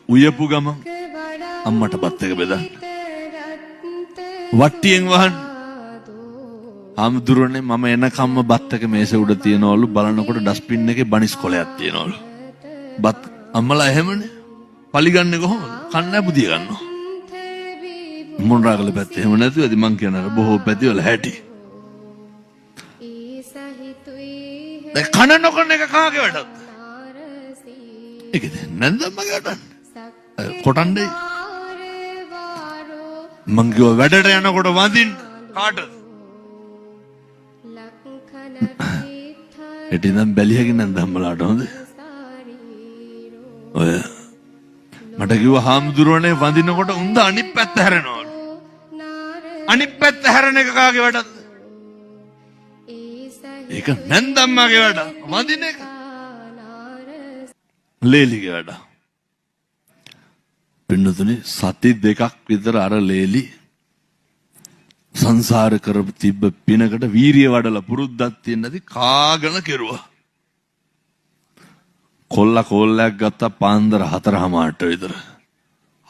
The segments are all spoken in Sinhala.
උයපු ගම අම්මට බත් එක බෙදන්න. වට්ටියෙන් වහන්න. ආමුදුරනේ මම එනකම්ම බත් එක මේසෙ උඩ තියනවලු. බලනකොට ඩස්බින් එකේ බනිස් කොලයක් තියනවලු. බත් අම්මලා එහෙමනේ. පලිගන්නේ කොහොමද? කන්නේ පුදිය ගන්නවා. මොණරාගල පැත්තේ එහෙම නැතුව ඇති මං කියනවා බොහෝ පැතිවල හැටි. දැන් කන නොකන එක කාගේ වැඩක්ද? ඒකද නැන්දම්මගේ වැඩක්. කොටන්නේ මං කිව්ව වැඩට යනකොට වඳින්න කාටද? එටිනම් බැලියකින් නැන්දම්මලාට හොඳ. ඔය මට කිව්වා හාමුදුරුවනේ වඳිනකොට උන්ද අනිත් පැත්ත හැරෙනවලු. අනිත් පැත්ත හැරෙන එක කාගේ වැඩක්ද? ඒක නැන්දම්මගේ වැඩ. වඳින එක ලේලිගේ වැඩ. පින්නතුනි සති දෙකක් විතර අර ලේලි සංසාර කරපු තිබ්බ පිනකට වීරිය වඩලා පුරුද්දක් තියෙන නැති කාගෙන කෙරුවා. කොල්ලයක් ගත්තා පාන්දර 4:00ට විතර.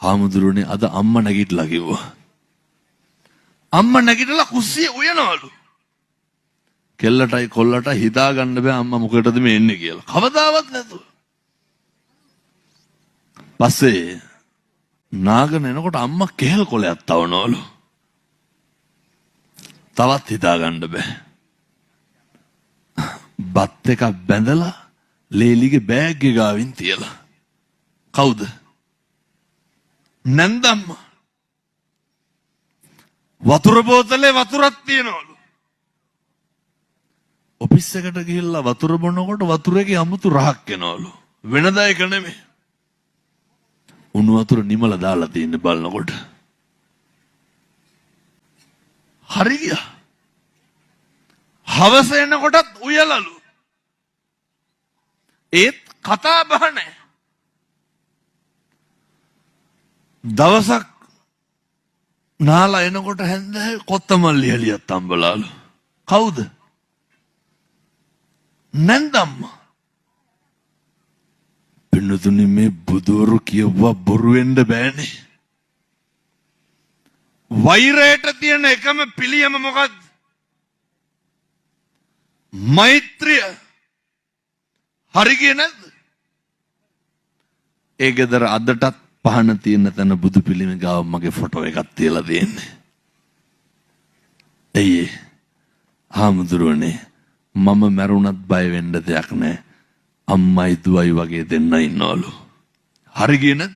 හාමුදුරුවනේ අද අම්මා නැගිටලා කිව්වා. අම්මා නැගිටලා කුස්සියේ උයනවලු. කෙල්ලටයි කොල්ලටයි හිතා ගන්න බෑ අම්මා මොකටද මේ එන්නේ කියලා. කවදාවත් නැතුව. පස්සේ නාගෙන එනකොට අම්මා කෙහෙල් කොලයක් තවනවලු. තවත් හිතා ගන්න බෑ. බත් එකක් බැඳලා ලේලිගේ බෑග් එක ගාවින් තියලා. කවුද? නැන්දම්මා. වතුර බෝතලේ වතුරක් තියනවලු. ඔෆිස් එකට ගිහිල්ලා වතුර බොනකොට වතුර එකේ අමුතු රහක් එනවලු. වෙනදා එක නෙමෙයි. උණු වතුර නිමල දාලා තියෙන බලනකොට. හරි ගියා. හවස එනකොටත් උයලලු. ඒත් කතා බහ නැහැ. දවසක් නාලා එනකොට හැන්දෑවේ කොත්තමල්ලි එළියත් අම්බලාලු. කවුද? නැන්දම්මා. පින්නතුනි මේ බුදුවරු කියවුවා බොරු වෙන්න බෑනේ. වෛරයට තියෙන එකම පිළියම මොකද්ද? මෛත්‍රිය. හරි ගියේ නැද්ද? ඒ ගෙදර අදටත් පහන තියෙන තැන බුදු පිළිමේ ගාව මගේ ෆොටෝ එකක් තියලා දෙන්නේ. එයි හාමුදුරුවනේ මම මැරුණත් බය වෙන්න දෙයක් නැහැ. අම්මයි දුවයි වගේ දෙන්න ඉන්නවලු. හරි ගියේ නැද්ද?